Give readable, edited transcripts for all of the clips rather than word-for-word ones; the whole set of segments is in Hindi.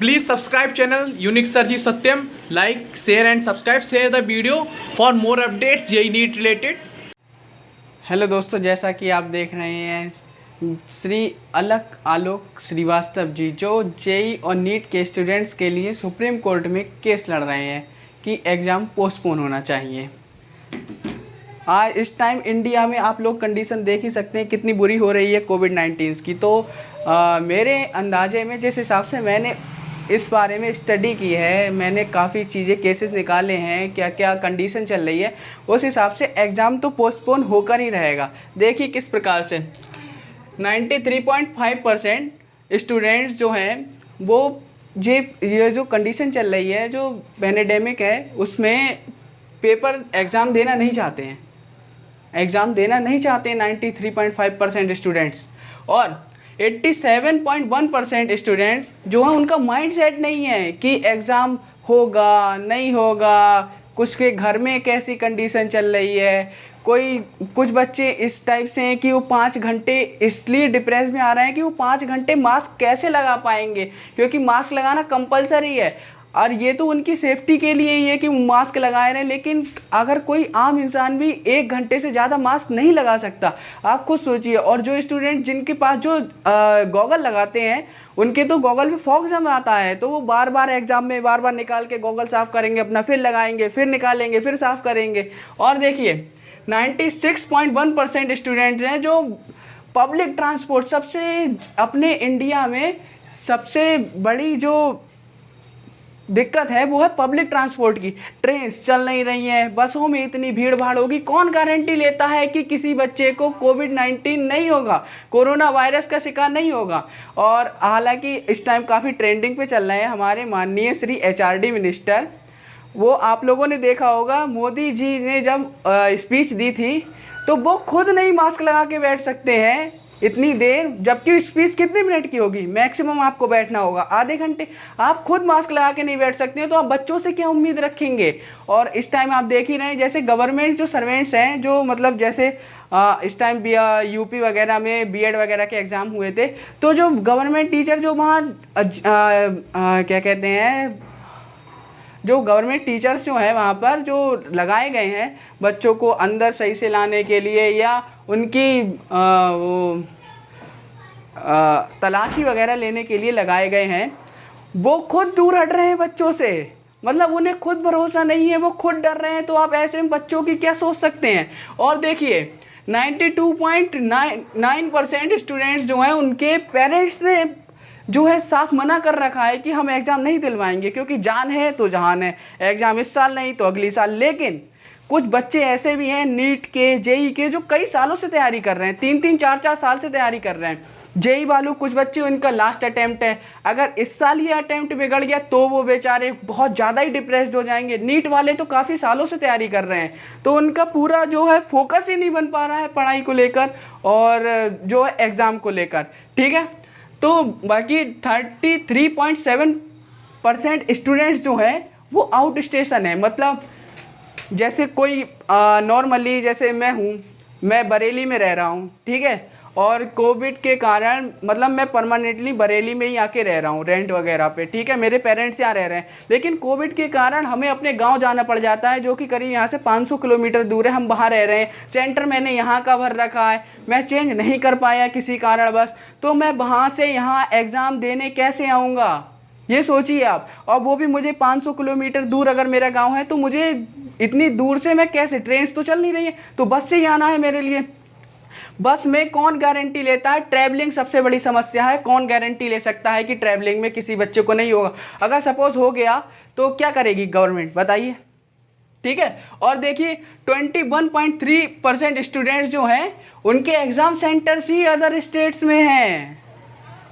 Please subscribe channel Unique Sarji Satyam. Like, share and subscribe. Share the video for more updates JEE NEET related. Hello दोस्तों, जैसा कि आप देख रहे हैं श्री अलक आलोक श्रीवास्तव जी जो जेई और नीट के स्टूडेंट्स के लिए सुप्रीम कोर्ट में केस लड़ रहे हैं कि एग्ज़ाम पोस्टपोन होना चाहिए। आज इस टाइम इंडिया में आप लोग कंडीशन देख ही सकते हैं कितनी बुरी हो रही है कोविड-19 की। तो मेरे अंदाजे में जिस हिसाब से मैंने इस बारे में स्टडी की है, मैंने काफ़ी चीज़ें केसेस निकाले हैं, क्या क्या कंडीशन चल रही है, उस हिसाब से एग्ज़ाम तो पोस्टपोन होकर ही रहेगा। देखिए किस प्रकार से 93.5% स्टूडेंट्स जो हैं वो ये जो कंडीशन चल रही है, जो पैंडेमिक है, उसमें पेपर एग्ज़ाम देना नहीं चाहते हैं। 93.5% स्टूडेंट्स और 87.1% स्टूडेंट्स जो है उनका माइंड सेट नहीं है कि एग्ज़ाम होगा नहीं होगा, कुछ के घर में कैसी कंडीशन चल रही है। कुछ बच्चे इस टाइप से हैं कि वो 5 घंटे इसलिए डिप्रेस में आ रहे हैं कि वो 5 घंटे मास्क कैसे लगा पाएंगे, क्योंकि मास्क लगाना कंपलसरी है और ये तो उनकी सेफ्टी के लिए ही है कि मास्क लगाए रहें। लेकिन अगर कोई आम इंसान भी 1 घंटे से ज़्यादा मास्क नहीं लगा सकता, आप खुद सोचिए। और जो स्टूडेंट जिनके पास जो गॉगल लगाते हैं, उनके तो गॉगल पे फॉग जम आता है, तो वो बार बार एग्ज़ाम में बार बार निकाल के गॉगल साफ़ करेंगे अपना, फिर लगाएंगे, फिर निकालेंगे, फिर साफ़ करेंगे। और देखिए 96.1% स्टूडेंट्स हैं जो पब्लिक ट्रांसपोर्ट, सबसे अपने इंडिया में सबसे बड़ी जो दिक्कत है वो है पब्लिक ट्रांसपोर्ट की। ट्रेन्स चल नहीं रही हैं, बसों में इतनी भीड़ भाड़ होगी। कौन गारंटी लेता है कि किसी बच्चे को कोविड-19 नहीं होगा, कोरोना वायरस का शिकार नहीं होगा। और हालांकि इस टाइम काफ़ी ट्रेंडिंग पे चल रहे हैं हमारे माननीय श्री एचआरडी मिनिस्टर। वो आप लोगों ने देखा होगा, मोदी जी ने जब स्पीच दी थी तो वो खुद नहीं मास्क लगा के बैठ सकते हैं इतनी देर, जबकि स्पीच कितने मिनट की होगी, मैक्सिमम आपको बैठना होगा आधे घंटे। आप खुद मास्क लगा के नहीं बैठ सकते हो तो आप बच्चों से क्या उम्मीद रखेंगे। और इस टाइम आप देख ही रहे हैं जैसे गवर्नमेंट जो सर्वेंट्स हैं, जो मतलब जैसे इस टाइम यूपी वगैरह में बीएड वगैरह के एग्ज़ाम हुए थे, तो जो गवर्नमेंट टीचर जो वहाँ क्या कहते हैं, जो गवर्नमेंट टीचर्स जो हैं वहाँ पर जो लगाए गए हैं बच्चों को अंदर सही से लाने के लिए या उनकी तलाशी वगैरह लेने के लिए लगाए गए हैं, वो खुद दूर हट रहे हैं बच्चों से। मतलब उन्हें खुद भरोसा नहीं है, वो खुद डर रहे हैं। तो आप ऐसे में बच्चों की क्या सोच सकते हैं। और देखिए 92.9% स्टूडेंट्स जो हैं उनके पेरेंट्स ने जो है साफ मना कर रखा है कि हम एग्ज़ाम नहीं दिलवाएंगे, क्योंकि जान है तो जहान है, एग्ज़ाम इस साल नहीं तो अगली साल। लेकिन कुछ बच्चे ऐसे भी हैं नीट के, जेई के, जो कई सालों से तैयारी कर रहे हैं, 3-3 4-4 साल से तैयारी कर रहे हैं। जेई वालों कुछ बच्चे उनका लास्ट अटैम्प्ट है, अगर इस साल ये अटैम्प्ट बिगड़ गया तो वो बेचारे बहुत ज़्यादा ही डिप्रेस्ड हो जाएंगे। नीट वाले तो काफ़ी सालों से तैयारी कर रहे हैं, तो उनका पूरा जो है फोकस ही नहीं बन पा रहा है पढ़ाई को लेकर और जो है एग्ज़ाम को लेकर। ठीक है, तो बाकी 33.7% स्टूडेंट्स जो हैं वो आउट स्टेशन है। मतलब जैसे कोई नॉर्मली, जैसे मैं हूँ, मैं बरेली में रह रहा हूँ, ठीक है, और कोविड के कारण मतलब मैं परमानेंटली बरेली में ही आके रह रहा हूँ रेंट वगैरह पे, ठीक है, मेरे पेरेंट्स यहाँ रह रहे हैं। लेकिन कोविड के कारण हमें अपने गांव जाना पड़ जाता है, जो कि करीब यहाँ से 500 किलोमीटर दूर है। हम वहाँ रह रहे हैं, सेंटर मैंने यहाँ का भर रखा है, मैं चेंज नहीं कर पाया किसी कारणवश, तो मैं वहाँ से यहाँ एग्ज़ाम देने कैसे आऊँगा, ये सोचिए आप। और वो भी मुझे 500 किलोमीटर दूर अगर मेरा गाँव है, तो मुझे इतनी दूर से मैं कैसे, ट्रेन तो चल नहीं रही है, तो बस से ही आना है मेरे लिए। बस में कौन गारंटी लेता है, ट्रैवलिंग सबसे बड़ी समस्या है। कौन गारंटी ले सकता है कि ट्रैवलिंग में किसी बच्चे को नहीं होगा। अगर सपोज हो गया तो क्या करेगी गवर्नमेंट, बताइए। ठीक है, और देखिए 21.3% स्टूडेंट्स जो हैं उनके एग्ज़ाम सेंटर्स ही अदर स्टेट्स में हैं।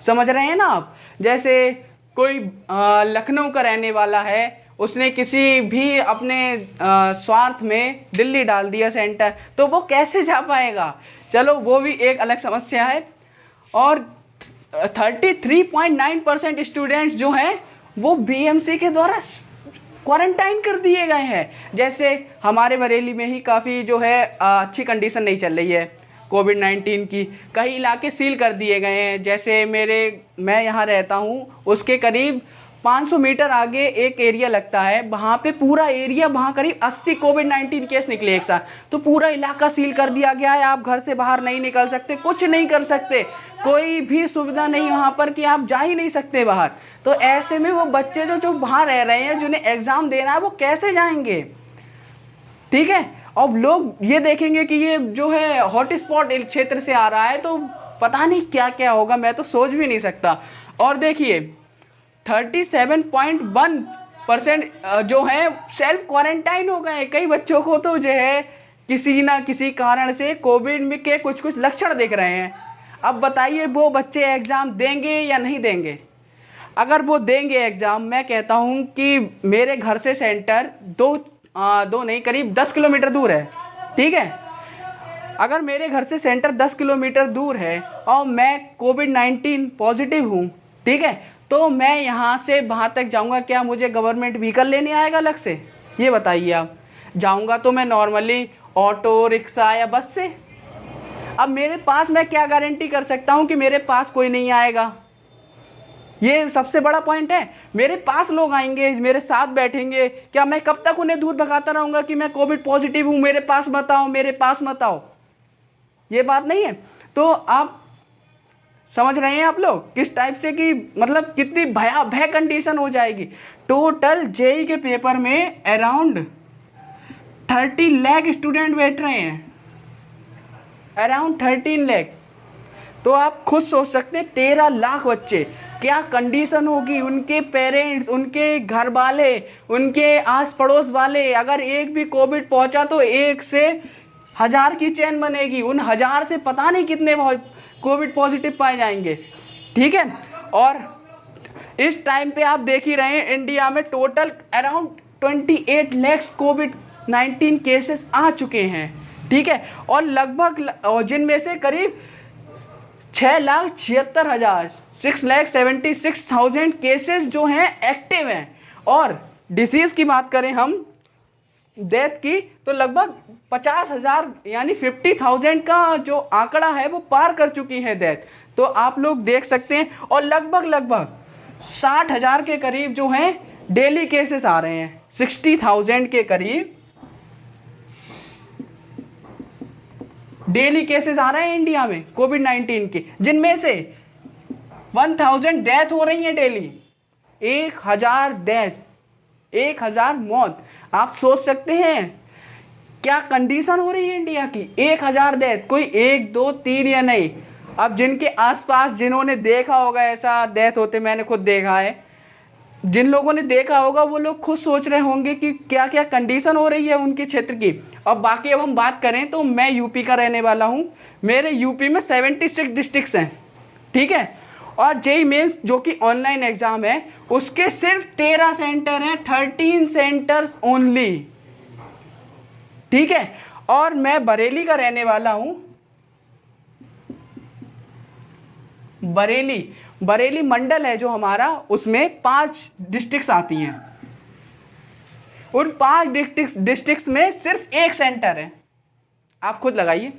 समझ रहे हैं ना आप। जैसे कोई लखनऊ का रहने वाला है, उसने किसी भी अपने स्वार्थ में दिल्ली डाल दिया सेंटर, तो वो कैसे जा पाएगा। चलो वो भी एक अलग समस्या है। और 33.9% स्टूडेंट्स जो हैं वो बीएमसी के द्वारा क्वारंटाइन कर दिए गए हैं। जैसे हमारे बरेली में ही काफ़ी जो है अच्छी कंडीशन नहीं चल रही है कोविड-19 की, कई इलाके सील कर दिए गए हैं। जैसे मैं यहाँ रहता हूँ, उसके करीब 500 मीटर आगे एक एरिया लगता है, वहाँ पे पूरा एरिया, वहाँ करीब 80 कोविड-19 केस निकले एक साथ। तो पूरा इलाका सील कर दिया गया है, आप घर से बाहर नहीं निकल सकते, कुछ नहीं कर सकते, कोई भी सुविधा नहीं वहाँ पर कि आप जा ही नहीं सकते बाहर। तो ऐसे में वो बच्चे जो बाहर रह रहे हैं, जिन्हें एग्ज़ाम देना है, वो कैसे जाएंगे? ठीक है। अब लोग ये देखेंगे कि ये जो है हॉटस्पॉट क्षेत्र से आ रहा है, तो पता नहीं क्या क्या होगा, मैं तो सोच भी नहीं सकता। और देखिए 37.1% जो है सेल्फ क्वारंटाइन हो गए। कई बच्चों को तो जो है किसी ना किसी कारण से कोविड में के कुछ लक्षण दिख रहे हैं। अब बताइए वो बच्चे एग्ज़ाम देंगे या नहीं देंगे? अगर वो देंगे एग्ज़ाम, मैं कहता हूँ कि मेरे घर से सेंटर दो नहीं करीब 10 किलोमीटर दूर है। ठीक है, अगर मेरे घर से सेंटर 10 किलोमीटर दूर है और मैं कोविड-19 पॉजिटिव हूँ, ठीक है, तो मैं यहाँ से वहाँ तक जाऊँगा, क्या मुझे गवर्नमेंट व्हीकल लेने आएगा अलग से? ये बताइए आप। जाऊँगा तो मैं नॉर्मली ऑटो, रिक्शा या बस से। अब मेरे पास, मैं क्या गारंटी कर सकता हूँ कि मेरे पास कोई नहीं आएगा? ये सबसे बड़ा पॉइंट है। मेरे पास लोग आएंगे, मेरे साथ बैठेंगे, क्या मैं कब तक उन्हें दूर भगाता रहूँगा कि मैं कोविड पॉजिटिव हूँ, मेरे पास मत आओ, मेरे पास मत आओ? ये बात नहीं है। तो आप समझ रहे हैं आप लोग किस टाइप से कि मतलब कितनी भयावह कंडीशन हो जाएगी। टोटल जेई के पेपर में अराउंड 30 लाख स्टूडेंट बैठ रहे हैं, अराउंड 13 लाख। तो आप खुद सोच सकते हैं 13 लाख बच्चे, क्या कंडीशन होगी उनके पेरेंट्स, उनके घर वाले, उनके आस पड़ोस वाले। अगर एक भी कोविड पहुंचा तो 1 से 1000 की चेन बनेगी, उन 1000 से पता नहीं कितने कोविड पॉजिटिव पाए जाएंगे। ठीक है। और इस टाइम पे आप देख ही रहे हैं इंडिया में टोटल अराउंड 28 लाख कोविड-19 केसेस आ चुके हैं। ठीक है, और लगभग जिनमें से करीब 6,76,000 6,76,000 केसेस जो हैं एक्टिव हैं। और डिसीज़ की बात करें हम, डेथ की, तो लगभग 50,000 यानी 50,000 का जो आंकड़ा है वो पार कर चुकी है डेथ। तो आप लोग देख सकते हैं। और लगभग 60,000 के करीब जो हैं डेली केसेस आ रहे हैं, 60,000 के करीब डेली केसेस आ रहे हैं इंडिया में कोविड-19 के, जिनमें से 1000 डेथ हो रही है डेली। 1000 डेथ, 1000 मौत। आप सोच सकते हैं क्या कंडीशन हो रही है इंडिया की। 1000 डेथ, कोई 1 2 3 या नहीं। अब जिनके आसपास जिन्होंने देखा होगा ऐसा डेथ होते, मैंने खुद देखा है, जिन लोगों ने देखा होगा वो लोग खुद सोच रहे होंगे कि क्या क्या कंडीशन हो रही है उनके क्षेत्र की। और बाकी अब हम बात करें तो मैं यूपी का रहने वाला हूँ। मेरे यूपी में 76 डिस्ट्रिक्ट्स हैं। ठीक है, और जेईई मेंस जो कि ऑनलाइन एग्ज़ाम है उसके सिर्फ 13 सेंटर हैं, 13 सेंटर्स ओनली। ठीक है, और मैं बरेली का रहने वाला हूँ। बरेली मंडल है जो हमारा, उसमें 5 डिस्ट्रिक्ट्स आती हैं। उन 5 डिस्ट्रिक्ट्स में सिर्फ 1 सेंटर है। आप खुद लगाइए,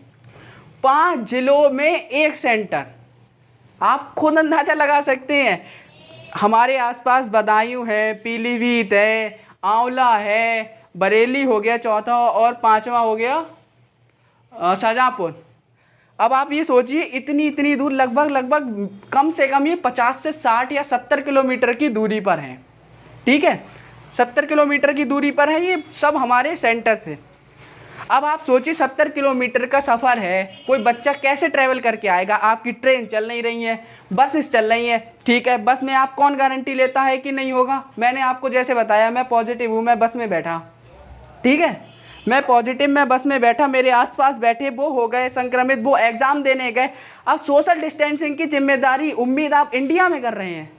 5 जिलों में 1 सेंटर। आप खुद अंदाज़ा लगा सकते हैं। हमारे आसपास बदायूं है, पीलीभीत है, आंवला है, बरेली हो गया चौथा, और 5वां हो गया शाहजहाँपुर। अब आप ये सोचिए इतनी दूर, लगभग कम से कम ये 50 से 60 या 70 किलोमीटर की दूरी पर है। ठीक है, 70 किलोमीटर की दूरी पर है ये सब हमारे सेंटर से। अब आप सोचिए 70 किलोमीटर का सफ़र है, कोई बच्चा कैसे ट्रैवल करके आएगा? आपकी ट्रेन चल नहीं रही है, बसेस चल रही हैं। ठीक है, बस में आप कौन गारंटी लेता है कि नहीं होगा? मैंने आपको जैसे बताया, मैं पॉजिटिव हूँ, मैं बस में बैठा। ठीक है, मैं पॉजिटिव, मैं बस में बैठा, मेरे आसपास बैठे वो हो गए संक्रमित, वो एग्ज़ाम देने गए। अब सोशल डिस्टेंसिंग की जिम्मेदारी, उम्मीद आप इंडिया में कर रहे हैं,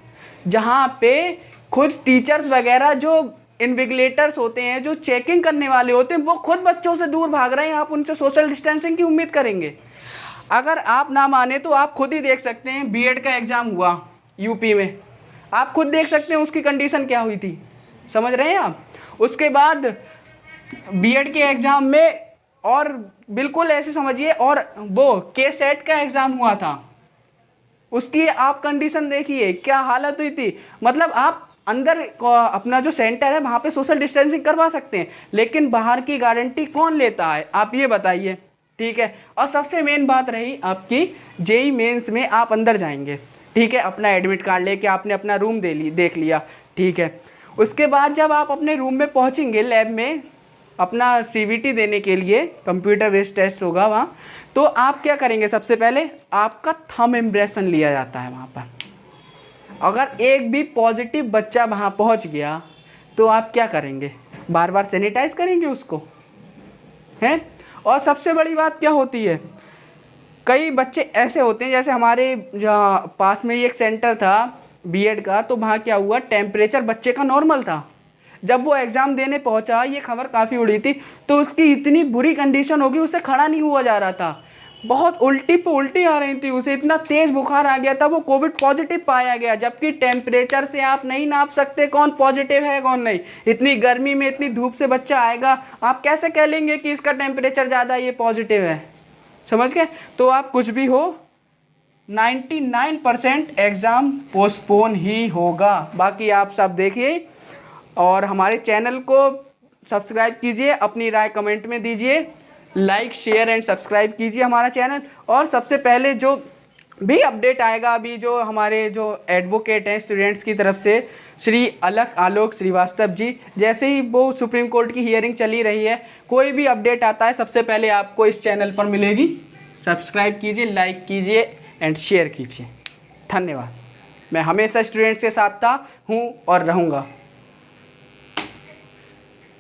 जहाँ पे खुद टीचर्स वगैरह जो इन्विजिलेटर्स होते हैं, जो चेकिंग करने वाले होते हैं, वो खुद बच्चों से दूर भाग रहे हैं। आप उनसे सोशल डिस्टेंसिंग की उम्मीद करेंगे? अगर आप ना माने तो आप खुद ही देख सकते हैं, बीएड का एग्ज़ाम हुआ यूपी में, आप खुद देख सकते हैं उसकी कंडीशन क्या हुई थी। समझ रहे हैं आप? उसके बाद बीएड के एग्ज़ाम में, और बिल्कुल ऐसे समझिए, और वो केसेट का एग्ज़ाम हुआ था, उसकी आप कंडीशन देखिए क्या हालत हुई थी। मतलब आप अंदर अपना जो सेंटर है वहाँ पे सोशल डिस्टेंसिंग करवा सकते हैं, लेकिन बाहर की गारंटी कौन लेता है, आप ये बताइए। ठीक है, और सबसे मेन बात रही आपकी जेई मेंस में आप अंदर जाएंगे, ठीक है, अपना एडमिट कार्ड लेके आपने अपना रूम देख लिया, ठीक है। उसके बाद जब आप अपने रूम में पहुँचेंगे लैब में अपना CBT देने के लिए, कंप्यूटर बेस्ड टेस्ट होगा वहाँ, तो आप क्या करेंगे, सबसे पहले आपका थंब इम्प्रेशन लिया जाता है वहाँ पर। अगर एक भी पॉजिटिव बच्चा वहाँ पहुँच गया तो आप क्या करेंगे, बार बार सैनिटाइज करेंगे उसको, हैं। और सबसे बड़ी बात क्या होती है, कई बच्चे ऐसे होते हैं, जैसे हमारे जहाँ पास में ही एक सेंटर था B.Ed का, तो वहाँ क्या हुआ, टेम्परेचर बच्चे का नॉर्मल था। जब वो एग्ज़ाम देने पहुँचा, ये खबर काफ़ी उड़ी थी, तो उसकी इतनी बुरी कंडीशन होगी, उससे खड़ा नहीं हुआ जा रहा था, बहुत उल्टी पे उल्टी आ रही थी उसे, इतना तेज़ बुखार आ गया था, वो कोविड पॉजिटिव पाया गया। जबकि टेम्परेचर से आप नहीं नाप सकते कौन पॉजिटिव है कौन नहीं। इतनी गर्मी में इतनी धूप से बच्चा आएगा, आप कैसे कह लेंगे कि इसका टेम्परेचर ज़्यादा है, ये पॉजिटिव है, समझ गए। तो आप कुछ भी हो, 99% एग्ज़ाम पोस्टपोन ही होगा। बाकी आप सब देखिए और हमारे चैनल को सब्सक्राइब कीजिए, अपनी राय कमेंट में दीजिए, लाइक शेयर एंड सब्सक्राइब कीजिए हमारा चैनल। और सबसे पहले जो भी अपडेट आएगा, अभी जो हमारे जो एडवोकेट हैं स्टूडेंट्स की तरफ से, श्री आलोक श्रीवास्तव जी, जैसे ही वो सुप्रीम कोर्ट की हियरिंग चली रही है, कोई भी अपडेट आता है सबसे पहले आपको इस चैनल पर मिलेगी। सब्सक्राइब कीजिए, लाइक कीजिए एंड शेयर कीजिए। धन्यवाद। मैं हमेशा स्टूडेंट्स के साथ था, हूँ और रहूँगा।